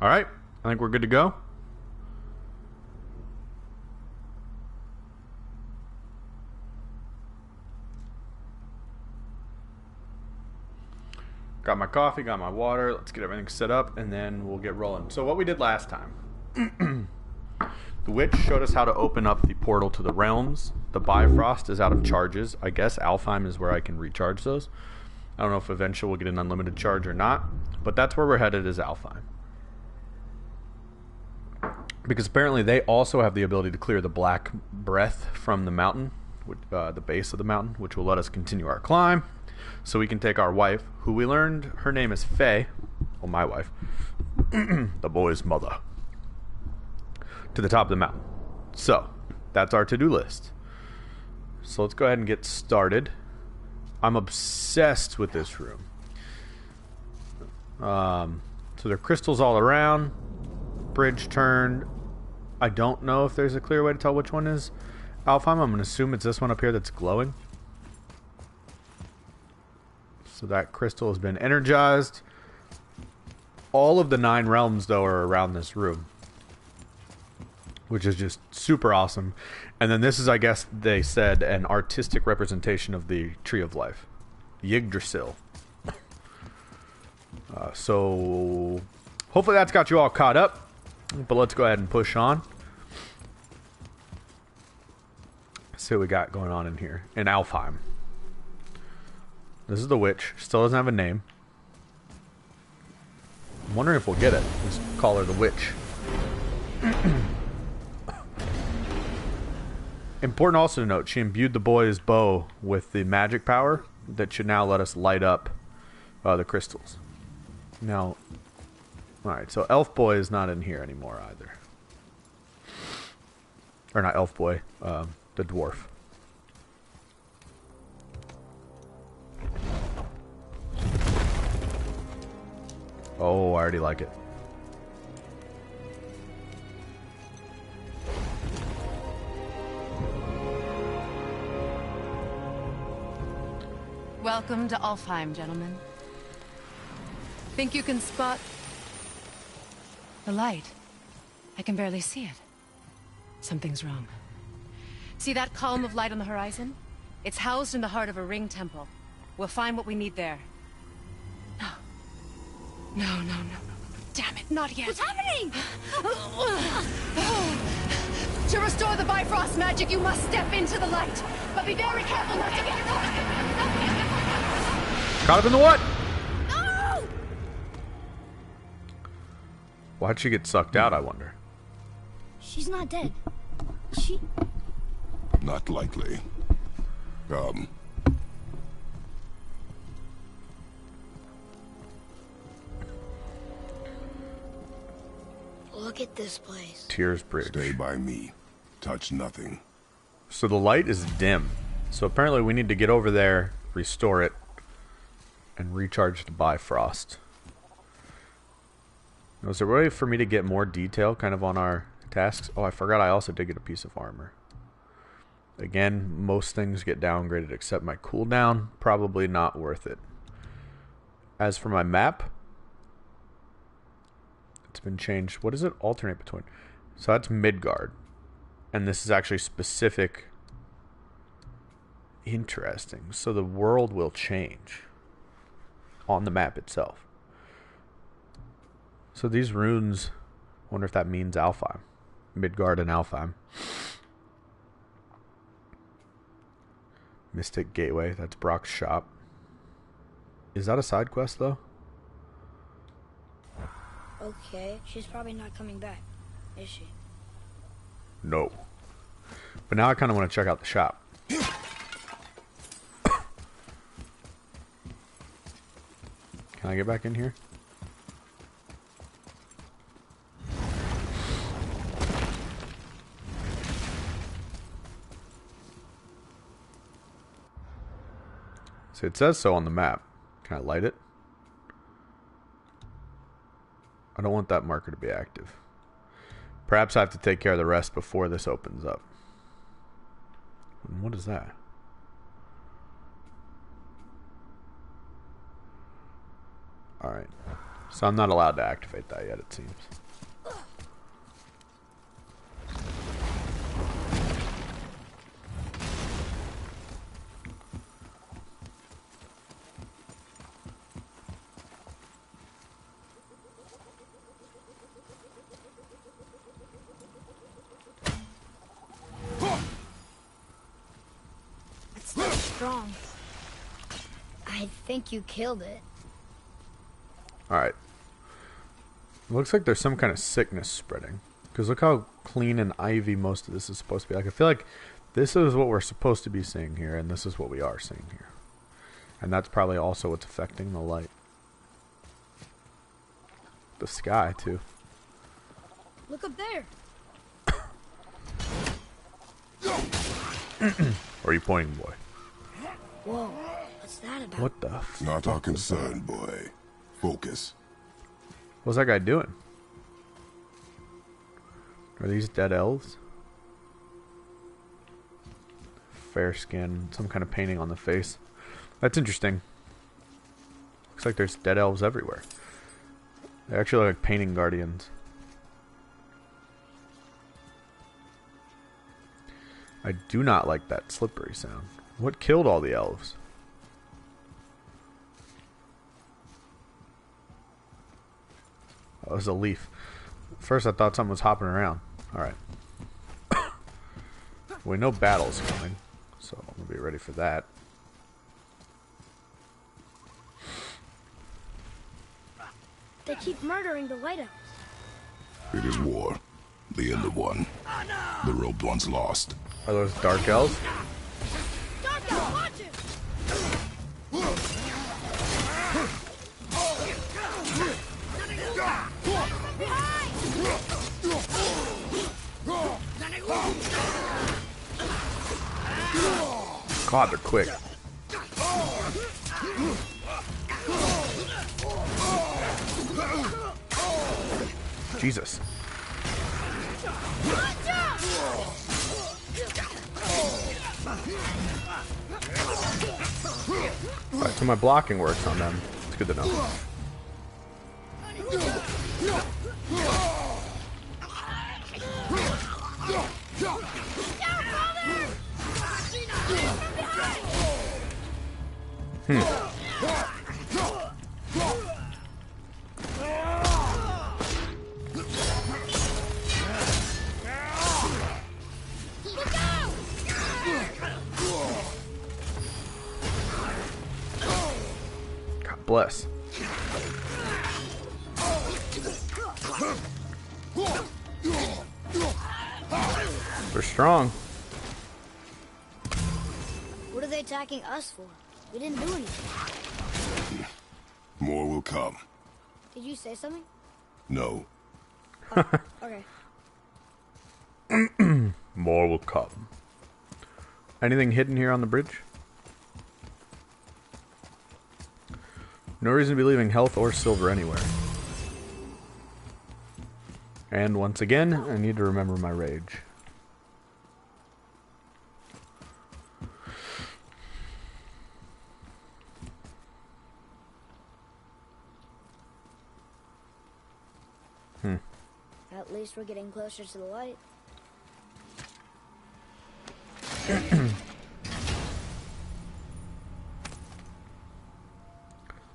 Alright, I think we're good to go. Got my coffee, got my water. Let's get everything set up, and then we'll get rolling. So what we did last time. The witch showed us how to open up the portal to the realms. The Bifrost is out of charges. I guess Alfheim is where I can recharge those. I don't know if eventually we'll get an unlimited charge or not, but that's where we're headed, is Alfheim. Because apparently they also have the ability to clear the black breath from the mountain, the base of the mountain, which will let us continue our climb. So we can take our wife, who we learned her name is Faye, well, my wife, the boy's mother, to the top of the mountain. So that's our to-do list. So let's go ahead and get started. I'm obsessed with this room. So there are crystals all around. Bridge turned. I don't know if there's a clear way to tell which one is Alfheim. I'm going to assume it's this one up here that's glowing. So that crystal has been energized. All of the 9 realms, though, are around this room, which is just super awesome. And then this is, I guess they said, an artistic representation of the Tree of Life, Yggdrasil. So hopefully that's got you all caught up. But let's go ahead and push on. See what we got going on in here in Alfheim. This is the witch. Still doesn't have a name. I'm wondering if we'll get it. Just call her the witch. Important also to note, she imbued the boy's bow with the magic power that should now let us light up the crystals. Now, alright, so Elf Boy is not in here anymore either. Or not Elf Boy, the dwarf. Oh, I already like it. Welcome to Alfheim, gentlemen. Think you can spot the light? I can barely see it. Something's wrong. See that column of light on the horizon? It's housed in the heart of a ring temple. We'll find what we need there. No. Damn it, not yet. What's happening? To restore the Bifrost magic, you must step into the light. But be very careful not to get Caught up in the what? No! Why'd she get sucked out, I wonder? She's not dead. She... Not likely. Come. Look at this place. Tears Bridge. Stay by me. Touch nothing. So the light is dim. So apparently we need to get over there, restore it, and recharge the Bifrost. Now, is there a way for me to get more detail kind of on our tasks? Oh, I forgot I also did get a piece of armor. Again, most things get downgraded except my cooldown. Probably not worth it. As for my map, it's been changed. What does it alternate between? So that's Midgard. And this is actually specific. Interesting. So the world will change on the map itself. So these runes, I wonder if that means Alfheim. Midgard and Alfheim. Mystic Gateway, that's Brock's shop. Is that a side quest though? Okay, she's probably not coming back, is she? No. But now I kind of want to check out the shop. Can I get back in here? So it says so on the map. Can I light it? I don't want that marker to be active. Perhaps I have to take care of the rest before this opens up. And what is that? Alright. So I'm not allowed to activate that yet, it seems. It's not strong. I think you killed it. Alright. Looks like there's some kind of sickness spreading. Because look how clean and ivy most of this is supposed to be. Like, I feel like this is what we're supposed to be seeing here, and this is what we are seeing here. And that's probably also what's affecting the light. The sky, too. Look up there. Where are you pointing, boy? Whoa, what's that about? What the f... Not our concern, boy. Focus. What's that guy doing? Are these dead elves? Fair skin, some kind of painting on the face. That's interesting. Looks like there's dead elves everywhere. They actually look like painting guardians. I do not like that slippery sound. What killed all the elves? Oh, it was a leaf. First I thought something was hopping around. Alright. We know battle's coming, so I'm gonna be ready for that. They keep murdering the White Elves. It is war. The end of one. The robed one's lost. Are those dark elves? Dark Elf, watch it! God, they're quick. Jesus. Alright, so my blocking works on them. It's good to know. God bless. We're strong. What are they attacking us for? We didn't do anything. More will come. Did you say something? No. Okay. More will come. Anything hidden here on the bridge? No reason to be leaving health or silver anywhere. And once again, I need to remember my rage. At least we're getting closer to the light.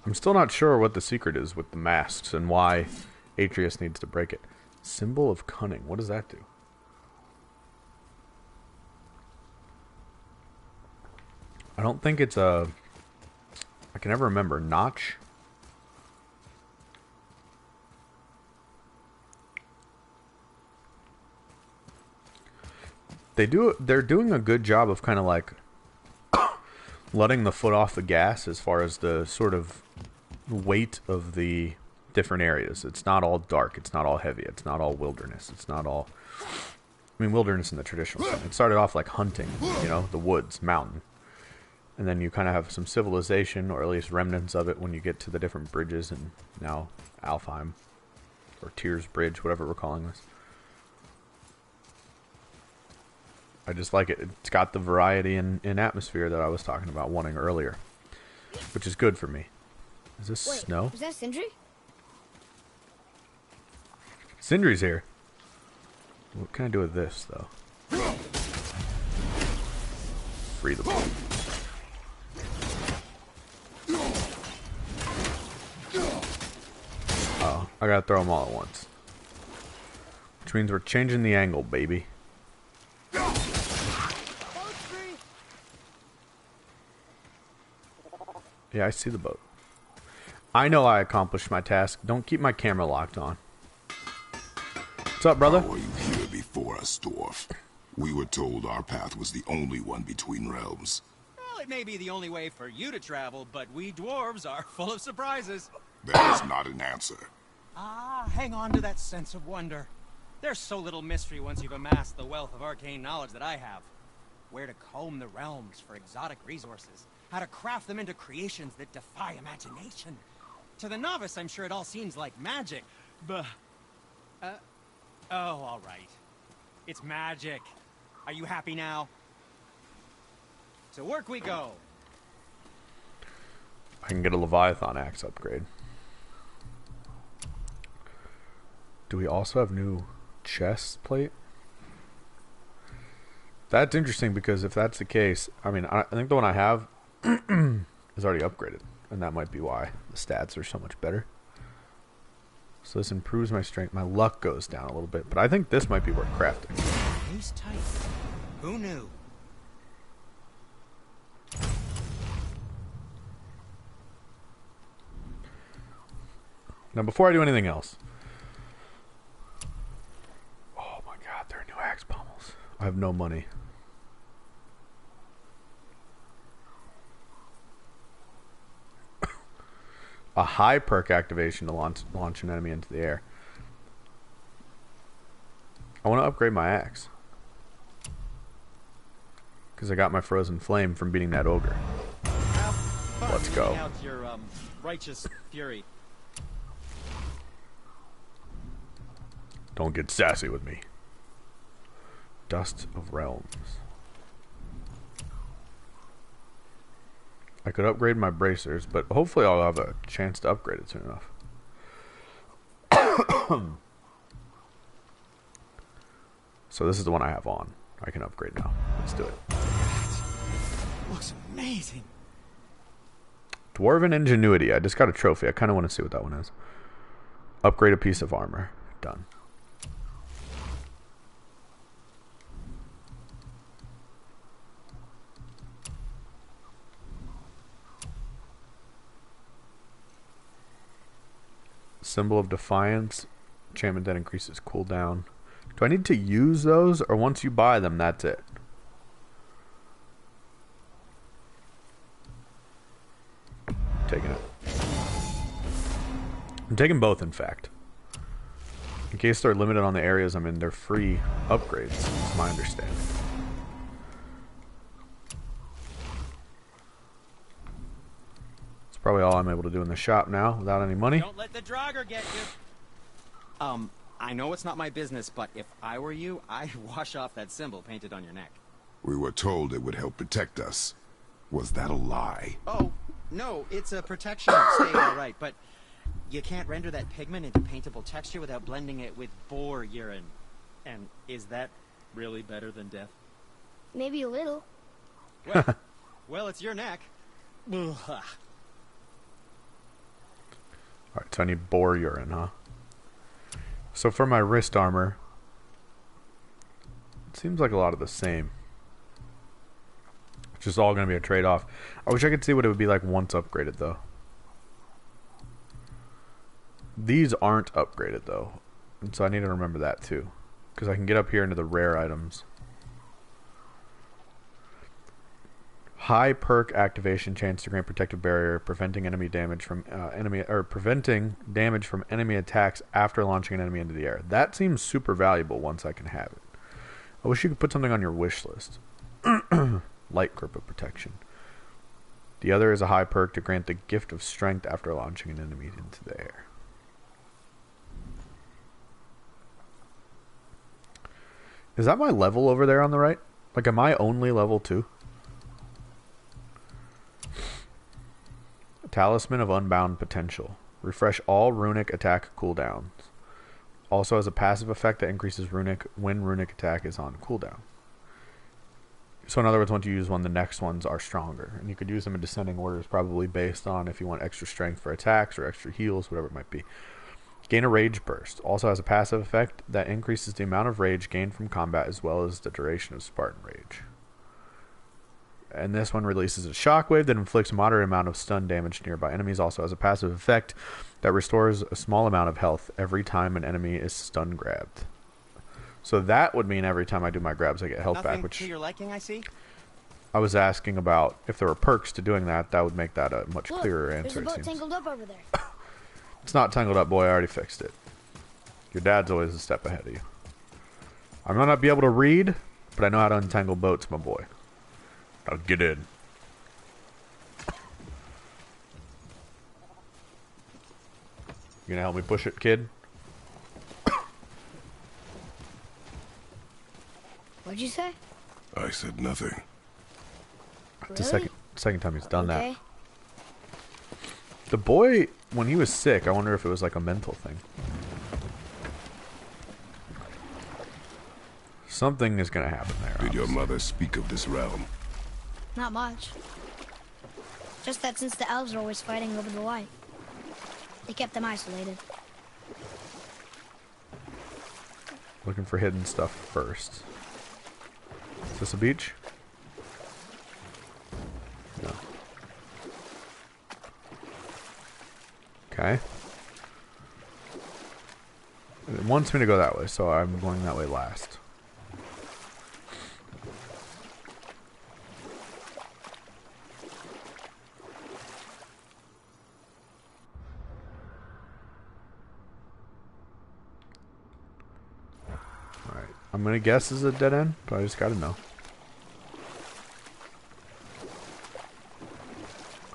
I'm still not sure what the secret is with the masks and why Atreus needs to break it. Symbol of cunning. What does that do? I don't think it's a... I can never remember. Notch? They're doing a good job of kind of like letting the foot off the gas as far as the sort of weight of the different areas. It's not all dark. It's not all heavy. It's not all wilderness. It's not all... I mean, wilderness in the traditional sense. It started off like hunting, you know, the woods, mountain. And then you kind of have some civilization, or at least remnants of it, when you get to the different bridges, and now Alfheim, or Tears Bridge, whatever we're calling this. I just like it. It's got the variety in atmosphere that I was talking about wanting earlier, which is good for me. Is this Wait, snow? was that Sindri? Sindri's here. What can I do with this, though? Free the boat. Oh, I gotta throw them all at once. Which means we're changing the angle, baby. Yeah, I see the boat. I know I accomplished my task. Don't keep my camera locked on. What's up, brother? How were you here before us, dwarf? We were told our path was the only one between realms. Well, it may be the only way for you to travel, but we dwarves are full of surprises. That is not an answer. Ah, hang on to that sense of wonder. There's so little mystery once you've amassed the wealth of arcane knowledge that I have. Where to comb the realms for exotic resources. How to craft them into creations that defy imagination. To the novice, I'm sure it all seems like magic, but... oh, all right. It's magic. Are you happy now? To work we go. I can get a Leviathan axe upgrade. Do we also have new chest plate? That's interesting because if that's the case, I mean, I think the one I have is already upgraded, and that might be why the stats are so much better. So this improves my strength. My luck goes down a little bit, but I think this might be worth crafting. He's tight. Who knew? Now, before I do anything else, oh my god, there are new axe pommels. I have no money. A high perk activation to launch an enemy into the air. I want to upgrade my axe. Because I got my frozen flame from beating that ogre. Let's go. Out your righteous fury. Don't get sassy with me. Dust of Realms. I could upgrade my bracers, but hopefully I'll have a chance to upgrade it soon enough. So this is the one I have on. I can upgrade now. Let's do it. Looks amazing. Dwarven Ingenuity. I just got a trophy. I kind of want to see what that one is. Upgrade a piece of armor. Done. Symbol of Defiance. Enchantment that increases cooldown. Do I need to use those, or once you buy them, that's it? Taking it. I'm taking both, in fact. In case they're limited on the areas I'm in, they're free upgrades, is my understanding. That's probably all I'm able to do in the shop now, without any money. Don't let the Draugr get you. I know it's not my business, but if I were you, I'd wash off that symbol painted on your neck. We were told it would help protect us. Was that a lie? Oh, no, it's a protection. Stay all right, but you can't render that pigment into paintable texture without blending it with boar urine. And is that really better than death? Maybe a little. Well, it's your neck. Alright, so I need boar urine, huh? So for my wrist armor, it seems like a lot of the same. It's just all going to be a trade-off. I wish I could see what it would be like once upgraded, though. These aren't upgraded, though. And so I need to remember that, too. Because I can get up here into the rare items. High perk activation chance to grant protective barrier, preventing enemy damage from preventing damage from enemy attacks after launching an enemy into the air. That seems super valuable once I can have it. I wish you could put something on your wish list. Light grip of protection. The other is a high perk to grant the gift of strength after launching an enemy into the air. Is that my level over there on the right? Like, am I only level 2? Talisman of Unbound Potential. Refresh all runic attack cooldowns. Also has a passive effect that increases runic when runic attack is on cooldown. So in other words, once you use one, the next ones are stronger. And you could use them in descending orders, probably based on if you want extra strength for attacks or extra heals, whatever it might be. Gain a rage burst. Also has a passive effect that increases the amount of rage gained from combat as well as the duration of Spartan rage. And this one releases a shockwave that inflicts a moderate amount of stun damage to nearby enemies. Also has a passive effect that restores a small amount of health every time an enemy is stun grabbed. So that would mean every time I do my grabs, I get health back. Which to your liking, I see. I was asking about if there were perks to doing that. That would make that a much clearer answer. There's a boat tangled up over there. It's not tangled up, boy. I already fixed it. Your dad's always a step ahead of you. I might not be able to read, but I know how to untangle boats, my boy. I'll get in. You gonna help me push it, kid? What'd you say? I said nothing. It's the Really? second time he's done Okay. that. The boy, when he was sick, I wonder if it was like a mental thing. Something is gonna happen there. Did your obviously. mother speak of this realm? Not much. Just that since the elves are always fighting over the light, they kept them isolated. Looking for hidden stuff first. Is this a beach? No. Okay. It wants me to go that way, so I'm going that way last. Alright. I'm gonna guess this is a dead end, but I just gotta know.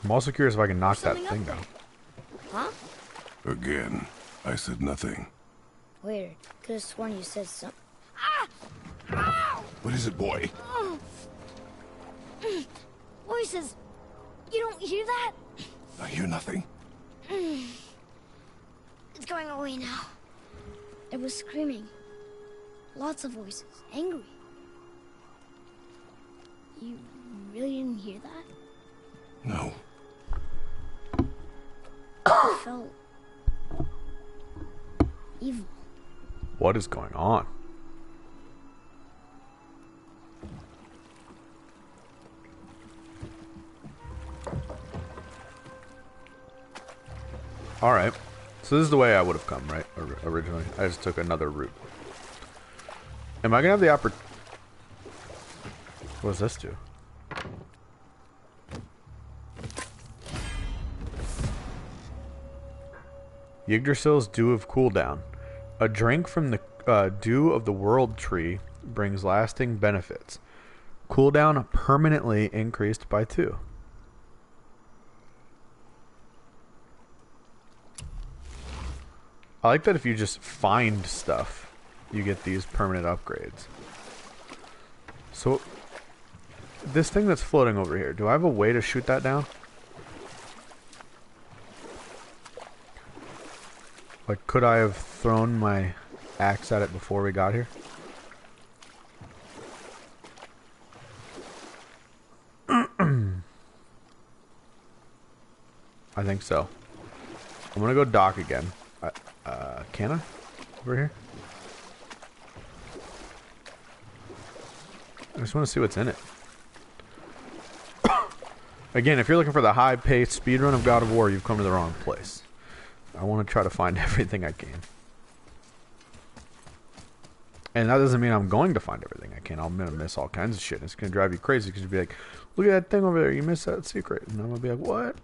I'm also curious if I can knock that Something thing up there. down. Huh? Again, I said nothing. Weird. Could have sworn you said something. What is it, boy? Voices! You don't hear that? I hear nothing. It's going away now. It was screaming. Lots of voices. Angry. You really didn't hear that? No. I felt evil. What is going on? Alright. So this is the way I would have come, right? Originally. I just took another route. Am I going to have the What does this do? Yggdrasil's Dew of Cooldown. A drink from the Dew of the World Tree brings lasting benefits. Cooldown permanently increased by 2. I like that if you just find stuff, you get these permanent upgrades. So, this thing that's floating over here, do I have a way to shoot that down? Like, could I have thrown my axe at it before we got here? I think so. I'm gonna go dock again. Can I? Over here? I just want to see what's in it. Again, if you're looking for the high-paced speedrun of God of War, you've come to the wrong place. I want to try to find everything I can. And that doesn't mean I'm going to find everything I can. I'm going to miss all kinds of shit. It's going to drive you crazy because you'll be like, look at that thing over there. You missed that secret. And I'm going to be like, what?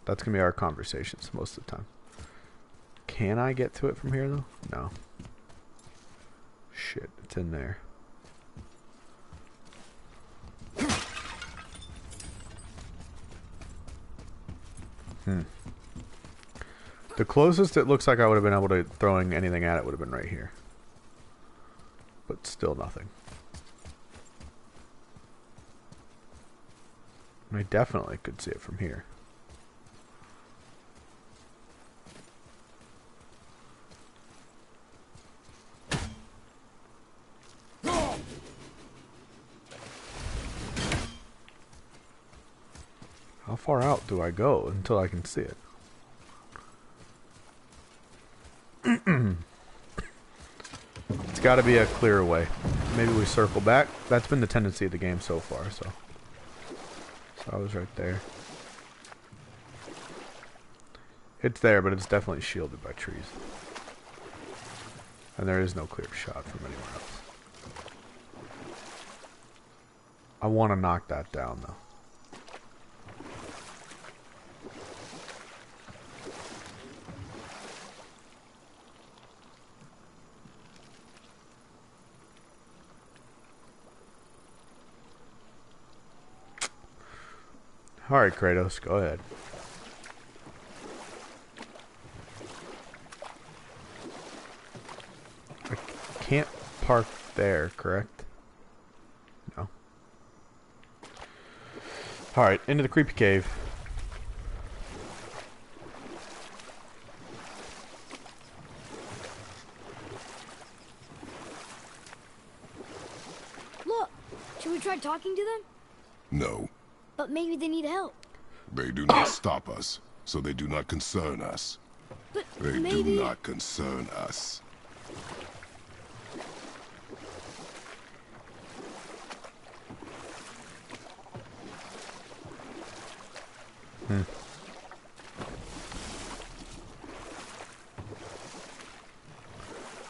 That's going to be our conversations most of the time. Can I get to it from here, though? No. Shit, it's in there. The closest it looks like I would have been able to throwing anything at it would have been right here. But still nothing. I definitely could see it from here. far out do I go until I can see it? It's got to be a clearer way. Maybe we circle back. That's been the tendency of the game so far, so I was right there. It's there, but it's definitely shielded by trees. And there is no clear shot from anywhere else. I want to knock that down, though. Alright, Kratos, go ahead. I can't park there, correct? No. Alright, into the creepy cave. Look, should we try talking to them? No. But maybe they need help. They do not stop us, so they do not concern us. But They maybe... do not concern us.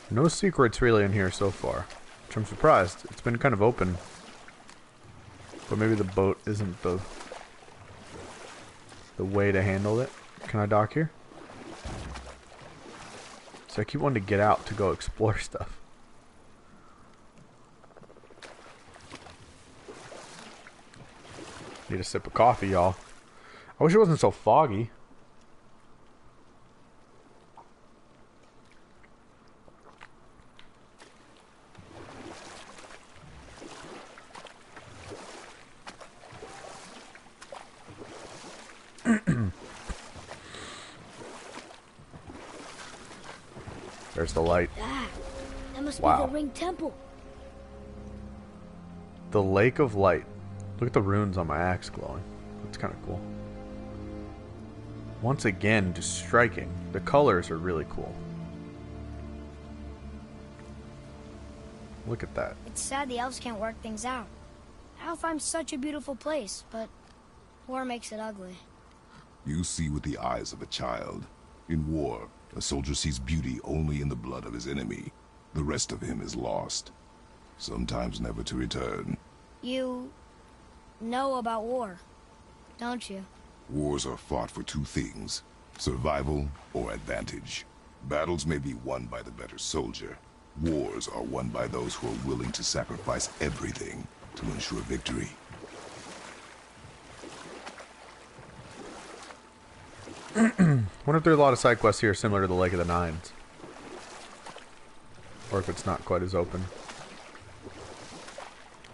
No secrets really in here so far, which I'm surprised. It's been kind of open. But maybe the boat isn't the way to handle it. Can I dock here? So I keep wanting to get out to go explore stuff. Need a sip of coffee, y'all. I wish it wasn't so foggy. There's the light. That must Wow. be the Ring Temple. The Lake of Light. Look at the runes on my axe glowing. That's kind of cool. Once again, just striking. The colors are really cool. Look at that. It's sad the elves can't work things out. Alfheim's such a beautiful place, but war makes it ugly. You see with the eyes of a child. In war, a soldier sees beauty only in the blood of his enemy. The rest of him is lost, sometimes never to return. You know about war, don't you? Wars are fought for two things, survival or advantage. Battles may be won by the better soldier. Wars are won by those who are willing to sacrifice everything to ensure victory. Wonder if there's a lot of side quests here similar to the Lake of the Nines. Or if it's not quite as open.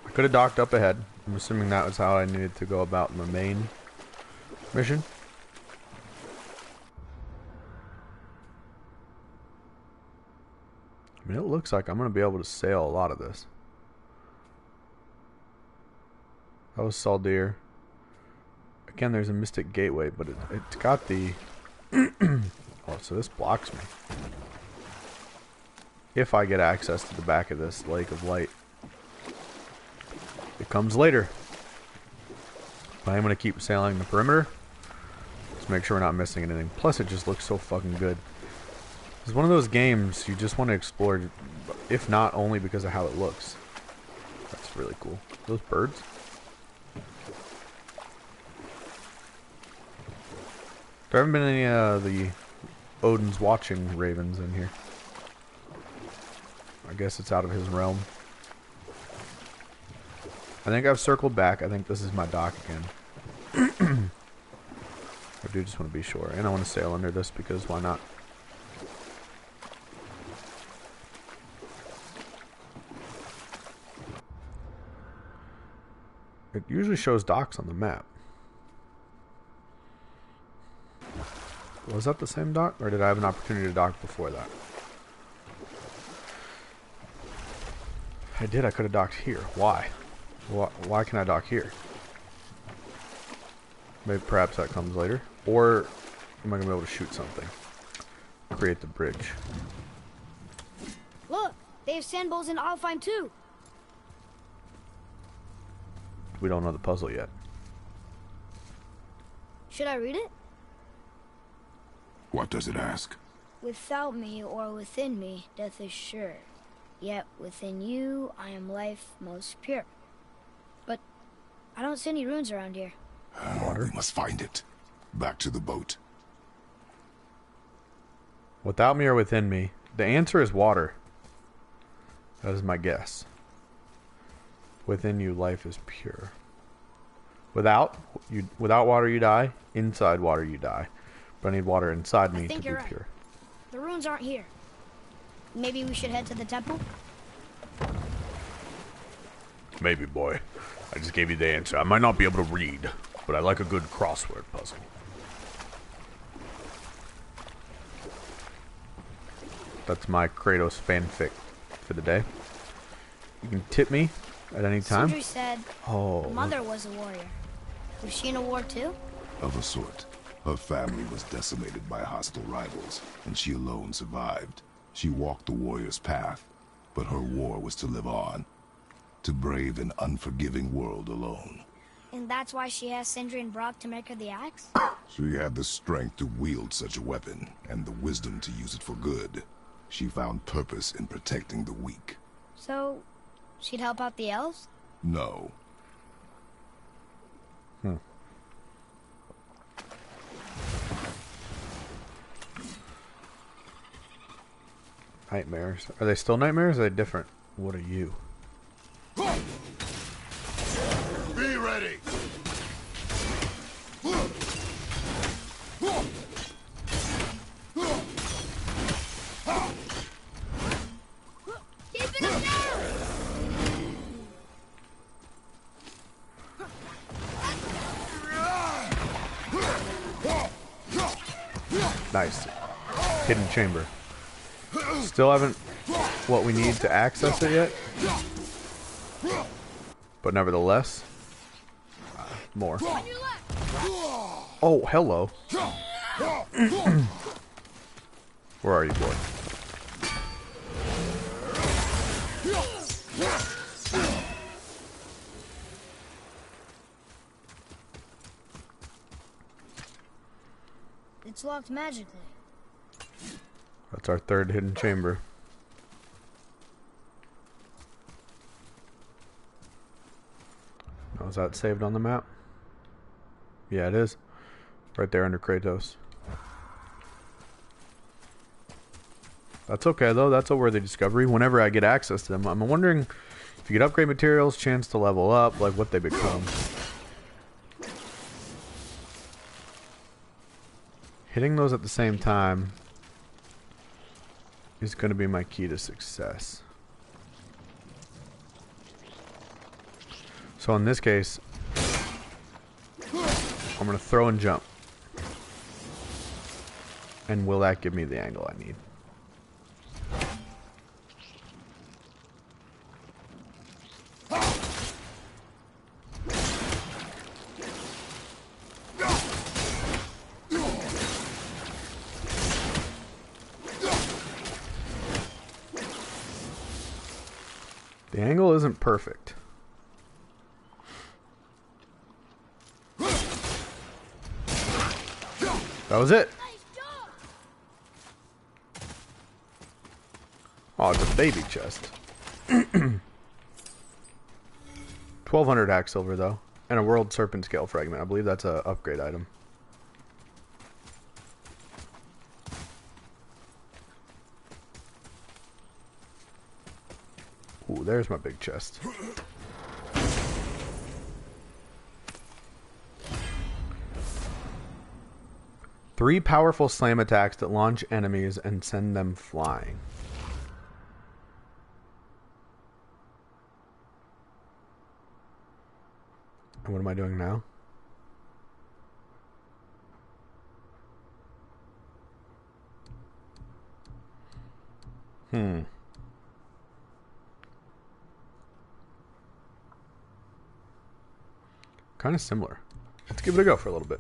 I could have docked up ahead. I'm assuming that was how I needed to go about my main mission. I mean, it looks like I'm going to be able to sail a lot of this. That was Saldir. Again, there's a Mystic Gateway, but it's got the... Oh, so this blocks me. If I get access to the back of this Lake of Light. It comes later. But I'm going to keep sailing the perimeter. Just make sure we're not missing anything. Plus, it just looks so fucking good. It's one of those games you just want to explore, if not only because of how it looks. That's really cool. Those birds? There haven't been any the Odin's watching ravens in here. I guess it's out of his realm. I think I've circled back. I think this is my dock again. I do just want to be sure. And I want to sail under this because why not? It usually shows docks on the map. Was that the same dock, or did I have an opportunity to dock before that? I did. I could have docked here. Why? Why can I dock here? Maybe perhaps that comes later. Or am I going to be able to shoot something? Create the bridge. Look, they have sand bowls in Alfheim too. We don't know the puzzle yet. Should I read it? What does it ask? Without me or within me, death is sure. Yet within you, I am life most pure. But I don't see any runes around here. We must find it. Back to the boat. Without me or within me? The answer is water. That is my guess. Within you, life is pure. Without water, you die. Inside water, you die. But I need water inside me to be right. pure. The runes aren't here. Maybe we should head to the temple? Maybe, boy. I just gave you the answer. I might not be able to read, but I like a good crossword puzzle. That's my Kratos fanfic for the day. You can tip me at any time. Sindri said Mother was a warrior. Was she in a war too? Of a sort. Her family was decimated by hostile rivals, and she alone survived. She walked the warrior's path, but her war was to live on. To brave an unforgiving world alone. And that's why she asked Sindri and Brock to make her the axe? She had the strength to wield such a weapon, and the wisdom to use it for good. She found purpose in protecting the weak. So, she'd help out the elves? No. Nightmares. Are they still nightmares or are they different? What are you? Be ready! Keep it up now! Nice. Hidden chamber. Still haven't what we need to access it yet. But nevertheless, more. Oh, hello. Where are you, boy? It's locked magically. That's our third hidden chamber. Now, is that saved on the map? Yeah, it is. Right there under Kratos. That's okay, though. That's a worthy discovery. Whenever I get access to them, I'm wondering if you get upgrade materials, chance to level up, like what they become. Hitting those at the same time is going to be my key to success. So in this case, I'm going to throw and jump. And will that give me the angle I need? The angle isn't perfect. That was it. Oh, it's a baby chest. 1200 hack silver though, and a world serpent scale fragment. I believe that's a upgrade item. Ooh, there's my big chest. Three powerful slam attacks that launch enemies and send them flying. And what am I doing now? Kind of similar. Let's give it a go for a little bit.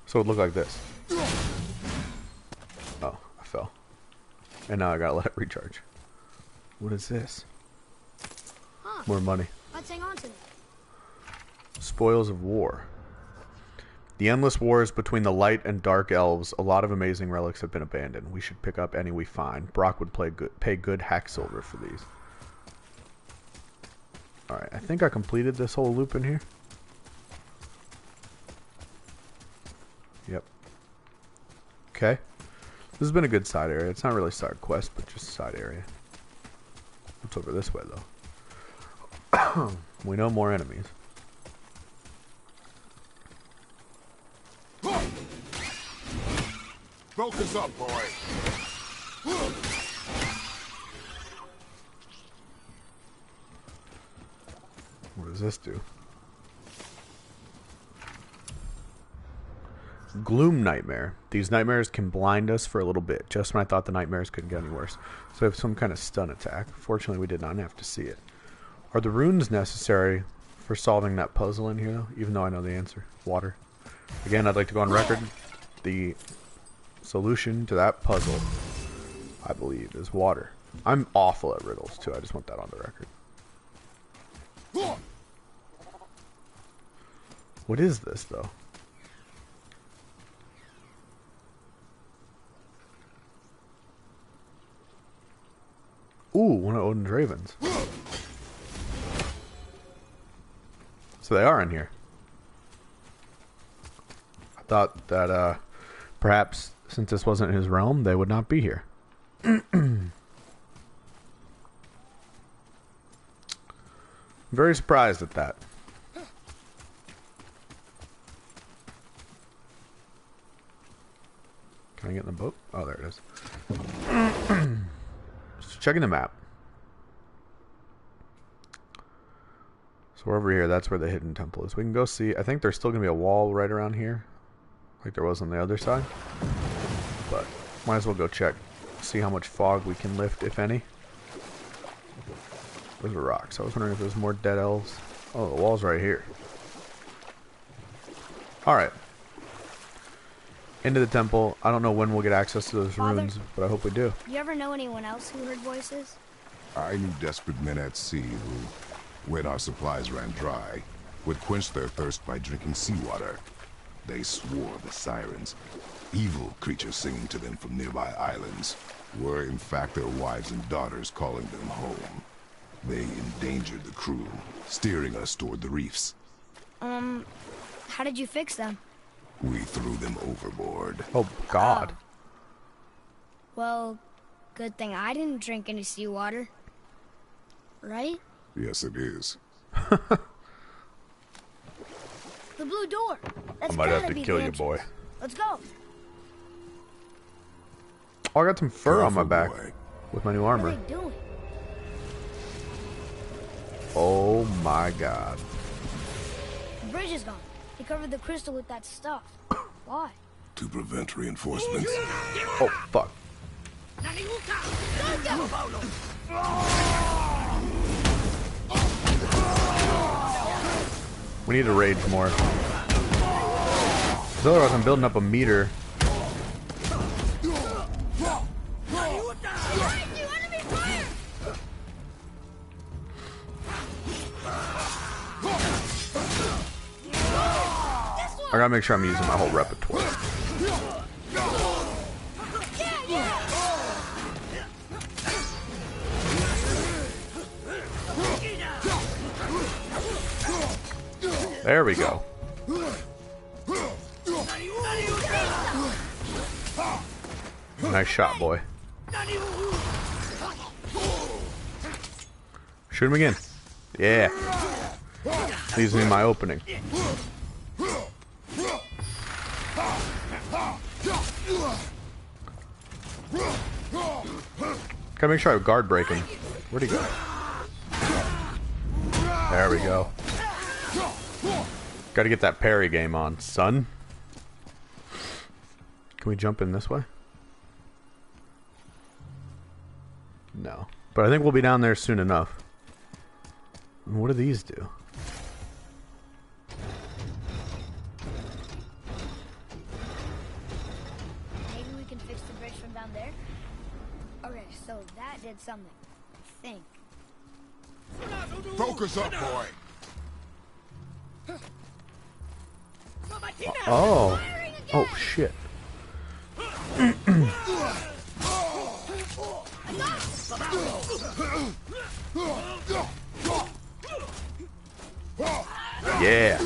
So it looked like this. Oh, I fell. And now I gotta let it recharge. What is this? Huh. More money. Let's hang on to it. Spoils of war. The endless wars between the light and dark elves, a lot of amazing relics have been abandoned. We should pick up any we find. Brock would pay good hack silver for these. Alright, I think I completed this whole loop in here. Yep. Okay. This has been a good side area. It's not really side quest, but just side area. What's over this way, though? We know more enemies. Focus up, boy. What does this do? Gloom Nightmare. These nightmares can blind us for a little bit, just when I thought the nightmares couldn't get any worse. So we have some kind of stun attack. Fortunately, we did not have to see it. Are the runes necessary for solving that puzzle in here, though? Even though I know the answer. Water. Again, I'd like to go on record. The solution to that puzzle, I believe, is water. I'm awful at riddles, too. I just want that on the record. What is this, though? Ooh, one of Odin's ravens. So they are in here. I thought that perhaps since this wasn't his realm, they would not be here. Very surprised at that. Can I get in the boat? Oh, there it is. Just checking the map. So we're over here. That's where the hidden temple is. We can go see. I think there's still going to be a wall right around here, like there was on the other side. But might as well go check. See how much fog we can lift, if any. Those are rocks. I was wondering if there's more dead elves. Oh, the wall's right here. Alright. Into the temple. I don't know when we'll get access to those Father, runes, but I hope we do. You ever know anyone else who heard voices? I knew desperate men at sea who, when our supplies ran dry, would quench their thirst by drinking seawater. They swore the sirens, evil creatures singing to them from nearby islands, were in fact their wives and daughters calling them home. They endangered the crew, steering us toward the reefs. How did you fix them? We threw them overboard. Oh, God. Well, good thing I didn't drink any seawater. Right? Yes, it is. The blue door. That's I might have gotta to be kill the you, entrance. boy. Let's go. Oh, I got some fur on my back Careful, boy. with my new What are armor. they doing? Oh, my God. The bridge is gone. They covered the crystal with that stuff. Why? To prevent reinforcements. Oh, fuck. We need to rage more. 'Cause otherwise I'm building up a meter. I gotta make sure I'm using my whole repertoire. There we go. Nice shot, boy. Shoot him again. Yeah. Leaves me my opening. Gotta make sure I have guard breaking. Where'd he go? There we go. Gotta get that parry game on, son. Can we jump in this way? No. But I think we'll be down there soon enough. What do these do? Maybe we can fix the bridge from down there? Okay, so that did something. I think. Focus up, boy. Oh. Oh, shit. Yeah.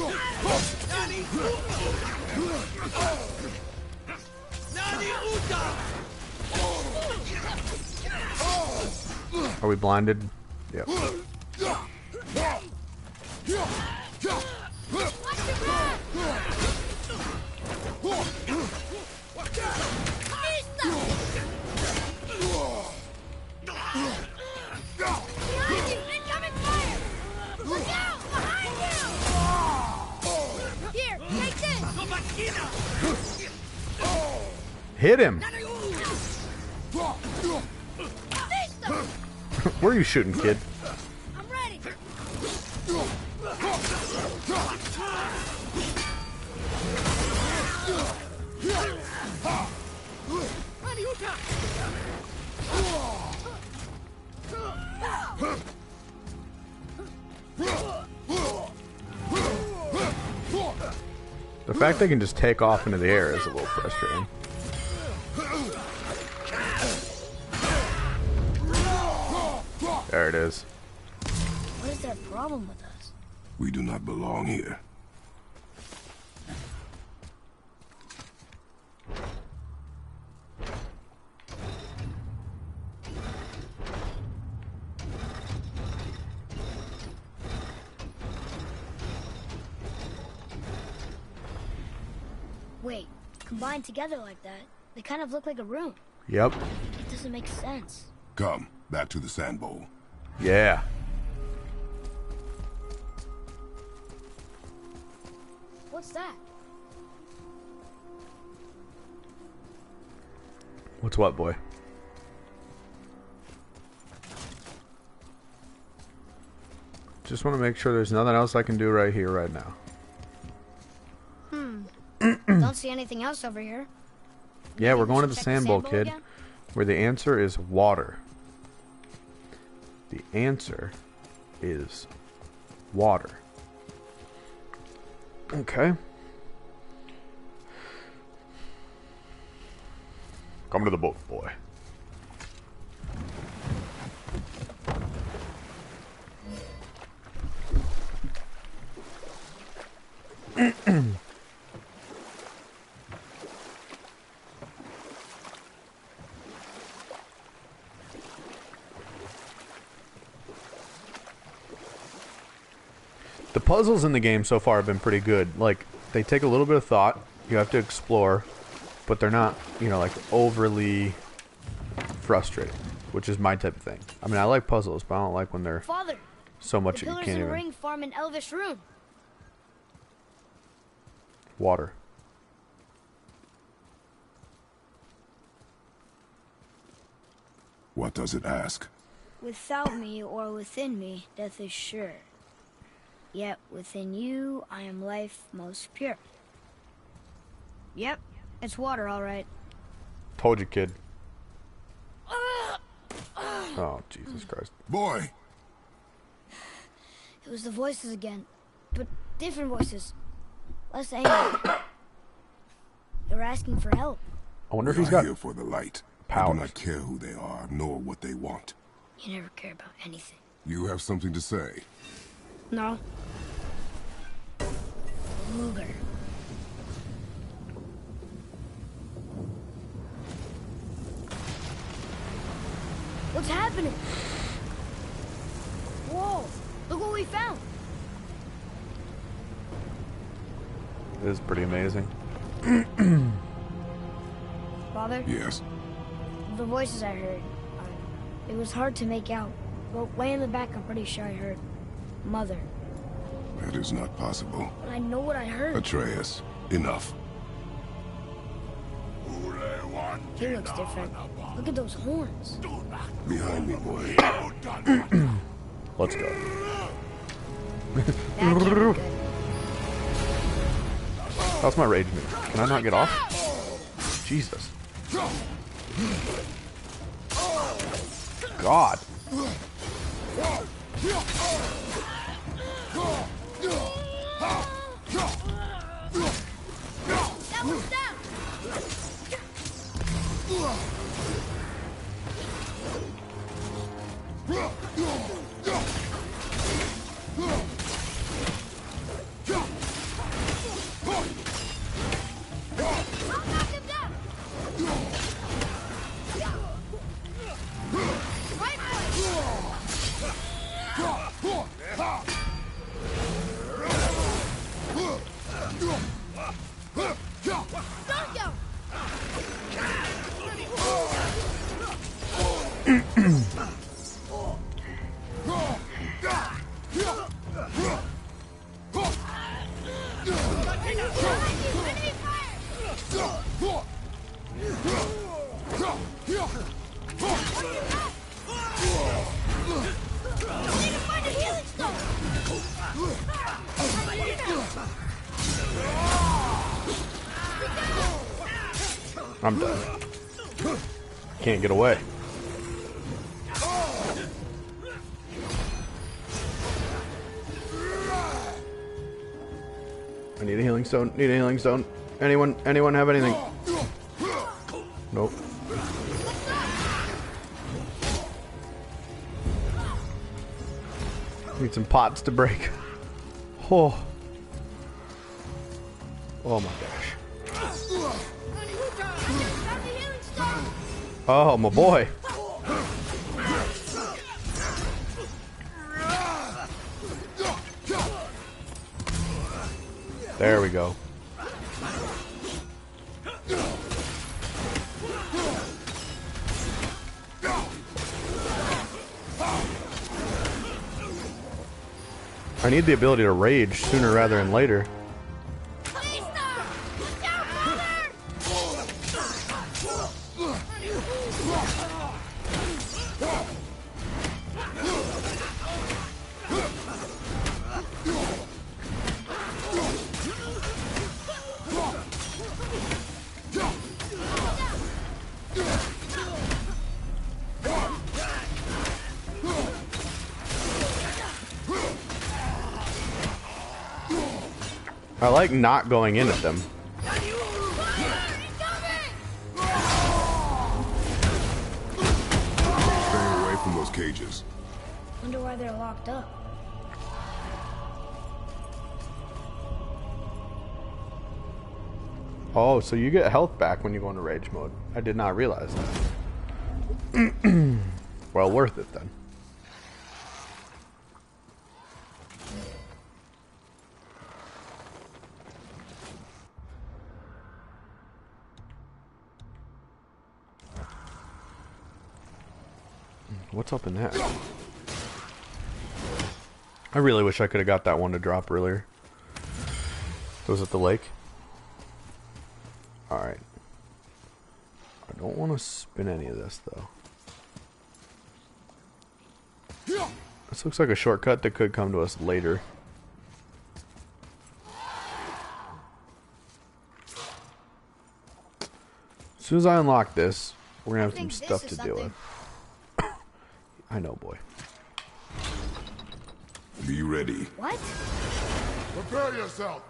Are we blinded? Yep. Hit him! Where are you shooting, kid? I'm ready. The fact they can just take off into the air is a little frustrating. There it is. What is their problem with us? We do not belong here. Wait, combined together like that, they kind of look like a room. Yep. It doesn't make sense. Come, back to the sand bowl. Yeah. What's that? What's what, boy? Just want to make sure there's nothing else I can do right here, right now. Don't see anything else over here. Yeah, we're Maybe we going to the should check sand bowl, kid. again? Where the answer is water. The answer is water. Okay. Come to the boat, boy. The puzzles in the game so far have been pretty good. Like, they take a little bit of thought. You have to explore, but they're not, you know, like overly frustrating, which is my type of thing. I mean, I like puzzles, but I don't like when they're Father, so much the that you pillars can't and even. ring form an elvish rune. Water. What does it ask? Without me or within me, death is sure. Yet within you, I am life most pure. Yep, it's water, all right. Told you, kid. Oh, Jesus Christ. Boy! It was the voices again, but different voices. Less angry. They were asking for help. I wonder if We he's are got here for the light. I powers. do not care who they are, nor what they want. You never care about anything. You have something to say? No. Luger. What's happening? Whoa! Look what we found! It is pretty amazing. Father, Yes. the voices I heard, it was hard to make out. But way in the back, I'm pretty sure I heard Mother. That is not possible. But I know what I heard. Atreus, enough. He looks different. Look at those horns. Behind me, boy. Let's go. That can't be good. How's my rage move? Can I not get off? Jesus. God. That one's down. I'll knock him down. Right Don't go. I'm done. Can't get away. I need a healing stone. Need a healing stone. Anyone have anything? Nope. Need some pots to break. Oh. Oh my gosh. Oh, my boy. There we go. I need the ability to rage sooner rather than later. I like not going in at them. Stay away from those cages. Wonder why they're locked up. Oh, so you get health back when you go into rage mode. I did not realize that. Well, worth it then. What's up in that? I really wish I could have got that one to drop earlier. Was it the lake? Alright. I don't want to spin any of this, though. This looks like a shortcut that could come to us later. As soon as I unlock this, we're going to have some stuff to deal with. I know, boy. Be ready. What? Prepare yourself.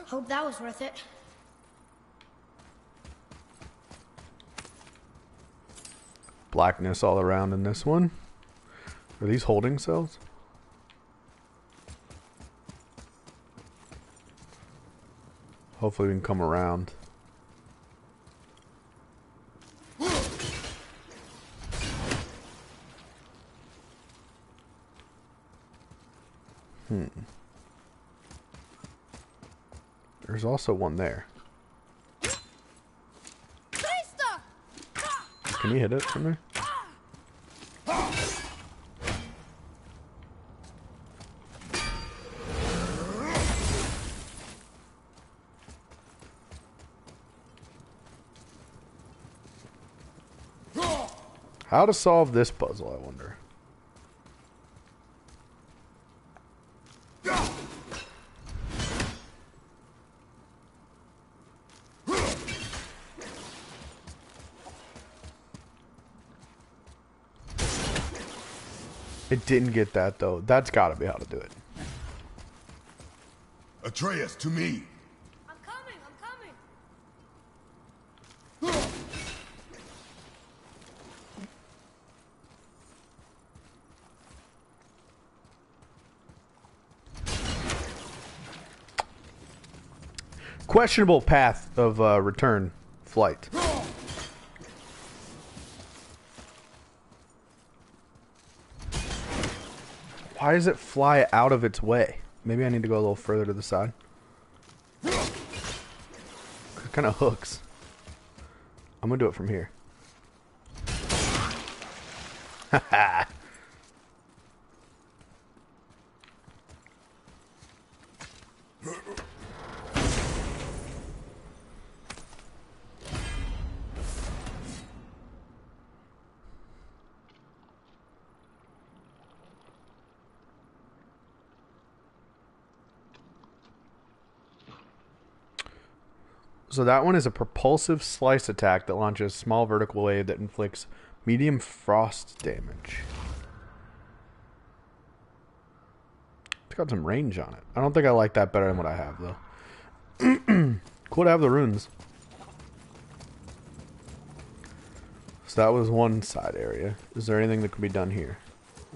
Hope that was worth it. Blackness all around in this one. Are these holding cells? Hopefully we can come around. There's also one there. Can you hit it from there? How to solve this puzzle, I wonder. It didn't get that, though. That's got to be how to do it. Atreus, to me. I'm coming, I'm coming. Questionable path of return flight. Why does it fly out of its way? Maybe I need to go a little further to the side. It kind of hooks. I'm gonna do it from here. Haha. So that one is a propulsive slice attack that launches a small vertical wave that inflicts medium frost damage. It's got some range on it. I don't think I like that better than what I have, though. Cool to have the runes. So that was one side area. Is there anything that can be done here?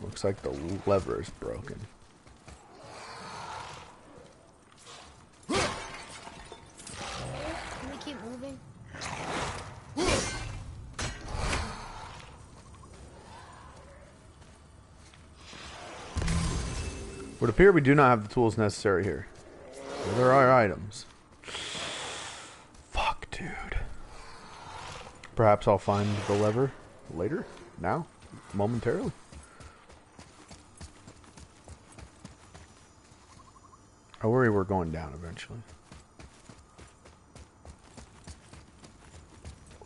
Looks like the lever is broken. Would appear we do not have the tools necessary here. There are items. Fuck, dude. Perhaps I'll find the lever later? Now? Momentarily? I worry we're going down eventually.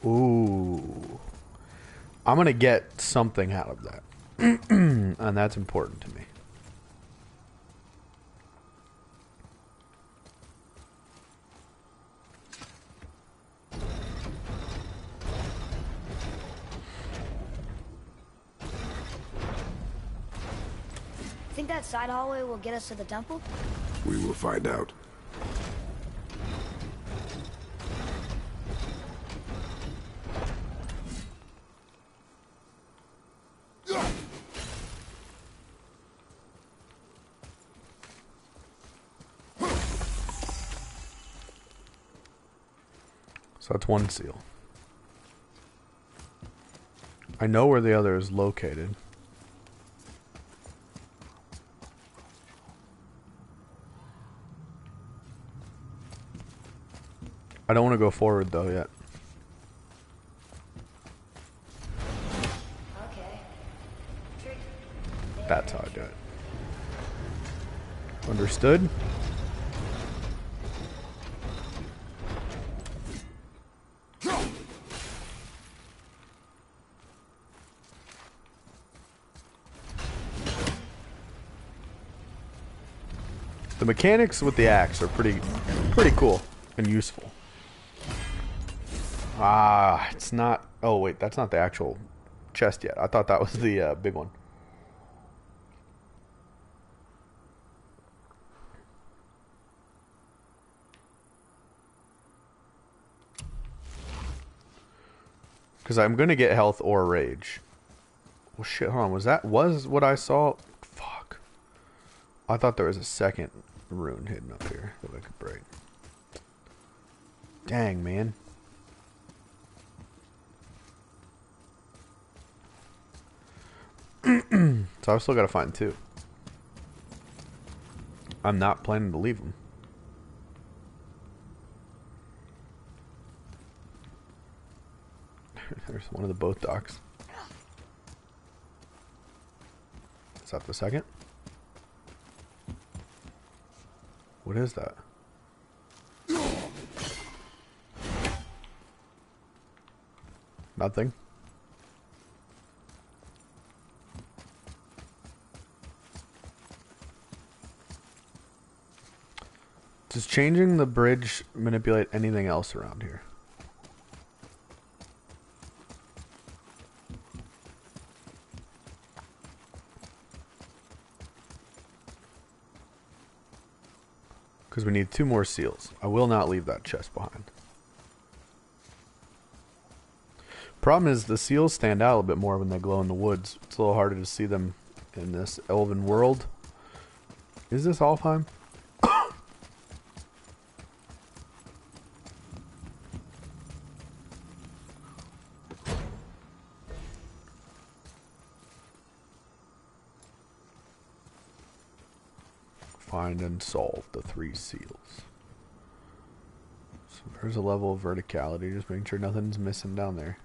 Ooh. I'm gonna get something out of that. And that's important to me. Think that side hallway will get us to the temple? We will find out. So that's one seal. I know where the other is located. I don't want to go forward though yet. Okay. That's how I do it. Understood? The mechanics with the axe are pretty cool and useful. Ah, it's not... Oh, wait, that's not the actual chest yet. I thought that was the big one. Because I'm going to get health or rage. Well, shit, hold on. Was what I saw? Fuck. I thought there was a second rune hidden up here that I could break. Dang, man. So I've still got to find two. I'm not planning to leave them. There's one of the boat docks. Is that the second? What is that? Nothing. Does changing the bridge manipulate anything else around here? Because we need 2 more seals. I will not leave that chest behind. Problem is, the seals stand out a little bit more when they glow in the woods. It's a little harder to see them in this elven world. Is this Alfheim? Find and solve the 3 seals. So there's a level of verticality, just making sure nothing's missing down there.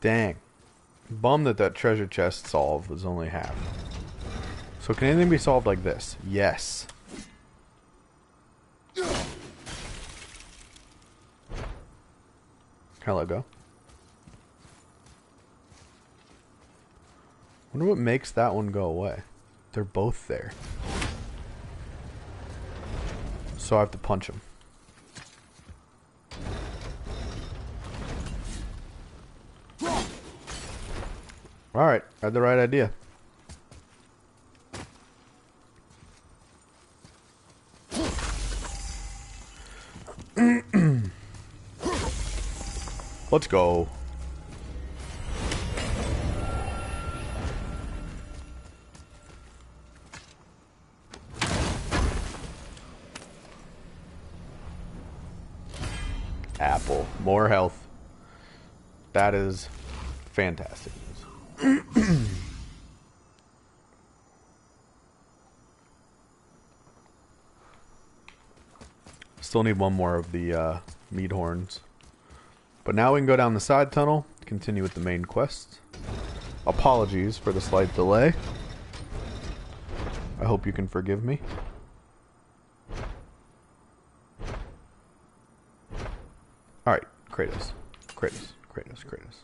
Dang. Bummed that treasure chest solve was only half. So can anything be solved like this? Yes. Can I let go? Wonder what makes that one go away. They're both there. So I have to punch them. Alright, I had the right idea. Let's go. Apple. More health. That is fantastic news. Still need one more of the meat horns. But now we can go down the side tunnel, continue with the main quest. Apologies for the slight delay. I hope you can forgive me. Alright, Kratos. Kratos. Kratos. Kratos.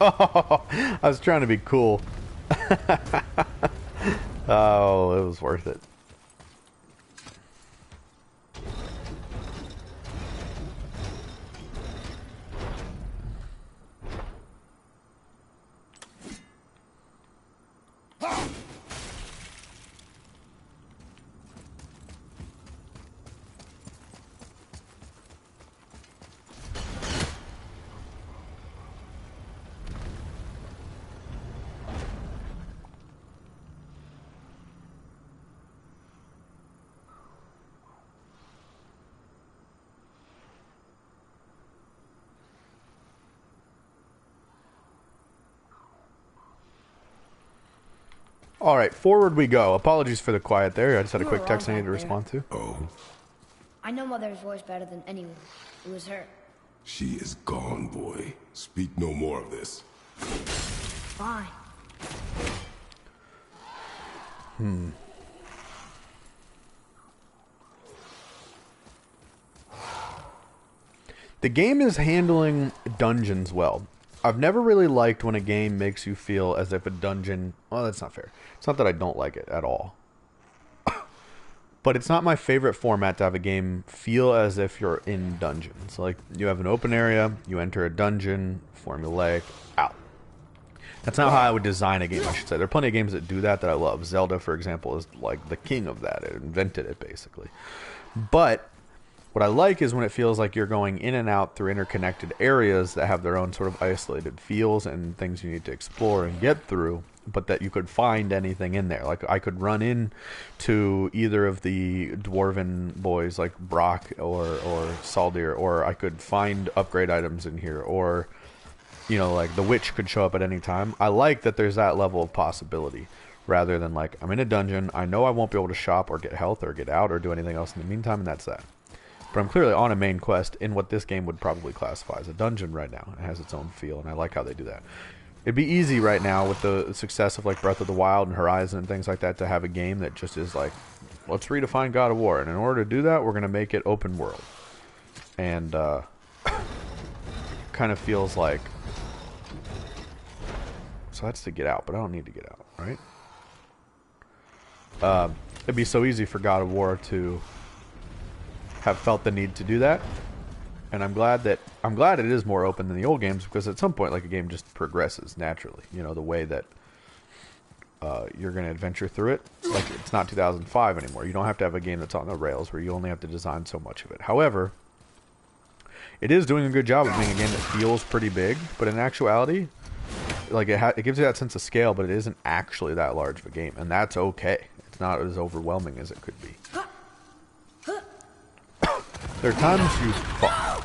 Oh, I was trying to be cool. Oh, it was worth it. All right, forward we go. Apologies for the quiet there. I just had a quick text I needed to respond to. Oh, I know Mother's voice better than anyone. It was her. she is gone, boy. Speak no more of this. Fine. The game is handling dungeons well. I've never really liked when a game makes you feel as if a dungeon... Well, that's not fair. It's not that I don't like it at all. But it's not my favorite format to have a game feel as if you're in dungeons. Like, you have an open area, you enter a dungeon, formulaic, out. That's not how I would design a game, I should say. There are plenty of games that do that I love. Zelda, for example, is like the king of that. It invented it, basically. But what I like is when it feels like you're going in and out through interconnected areas that have their own sort of isolated feels and things you need to explore and get through, but that you could find anything in there. Like, I could run in to either of the dwarven boys, like Brock or Saldir, or I could find upgrade items in here, or, you know, like the witch could show up at any time. I like that there's that level of possibility, rather than like, I'm in a dungeon, I know I won't be able to shop or get health or get out or do anything else in the meantime, and that's that. But I'm clearly on a main quest in what this game would probably classify as a dungeon right now. It has its own feel, and I like how they do that. It'd be easy right now with the success of like Breath of the Wild and Horizon and things like that to have a game that just is like, let's redefine God of War, and in order to do that, we're going to make it open world. And kind of feels like, so that's to get out, but I don't need to get out, right? It'd be so easy for God of War to have felt the need to do that, and I'm glad it is more open than the old games, because at some point, like, a game just progresses naturally. You know, the way that you're going to adventure through it. Like, it's not 2005 anymore. You don't have to have a game that's on the rails where you only have to design so much of it. However, it is doing a good job of being a game that feels pretty big, but in actuality, like, it gives you that sense of scale, but it isn't actually that large of a game, and that's okay. It's not as overwhelming as it could be. There are times you fall.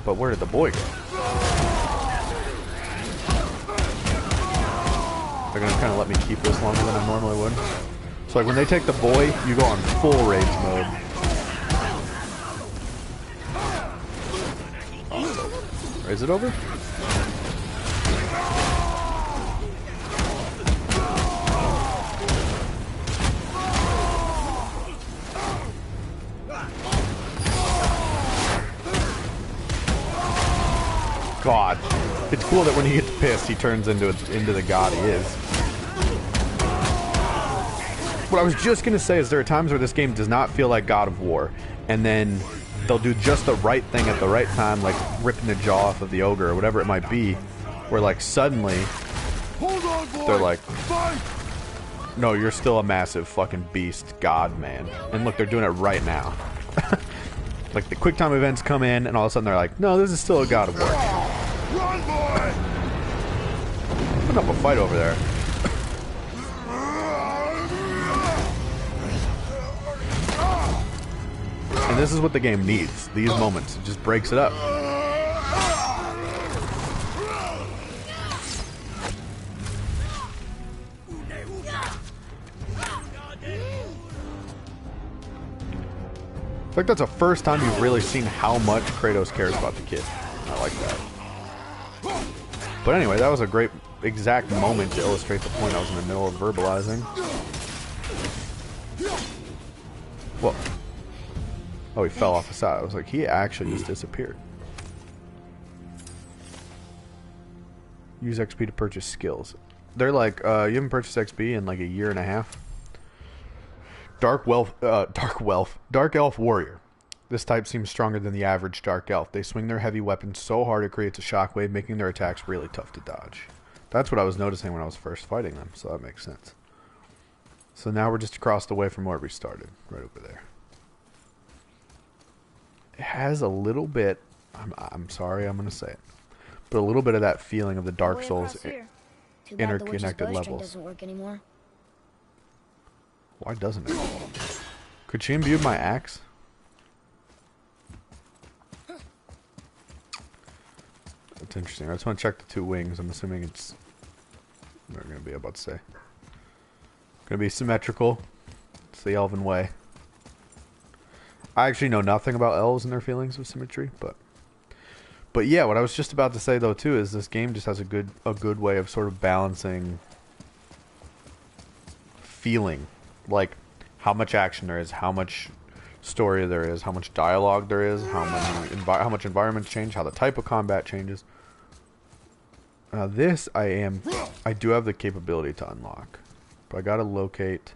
But where did the boy go? They're gonna kind of let me keep this longer than I normally would. So like when they take the boy, you go on full rage mode. Oh, is it over? God, it's cool that when he gets pissed, he turns into the god he is. What I was just gonna say is there are times where this game does not feel like God of War, and then they'll do just the right thing at the right time, like ripping the jaw off of the ogre or whatever it might be, where like suddenly they're like, no, you're still a massive fucking beast god, man. And look, they're doing it right now. Like the quick time events come in, and all of a sudden they're like, no, this is still a God of War. Run, boy! Put up a fight over there. And this is what the game needs. These moments. It just breaks it up. I think that's the first time you've really seen how much Kratos cares about the kid. I like that. But anyway, that was a great exact moment to illustrate the point I was in the middle of verbalizing. Whoa. Oh, he fell off the side. I was like, he actually just disappeared. Use XP to purchase skills. They're like, you haven't purchased XP in like a year and a half. Dark Elf Warrior. This type seems stronger than the average Dark Elf. They swing their heavy weapons so hard it creates a shockwave, making their attacks really tough to dodge. That's what I was noticing when I was first fighting them, so that makes sense. So now we're just across the way from where we started, right over there. It has a little bit, I'm sorry, I'm going to say it, but a little bit of that feeling of the Dark Souls interconnected levels. Doesn't work anymore. Why doesn't it? Could she imbue my axe? That's interesting. I just want to check the two wings. I'm assuming it's... What am I going to be about to say? Going to be symmetrical. It's the elven way. I actually know nothing about elves and their feelings of symmetry, but yeah, what I was just about to say though too is this game just has a good way of sort of balancing feeling, like how much action there is, how much story there is, how much dialogue there is, how much environments change, how the type of combat changes. This I do have the capability to unlock, but I gotta locate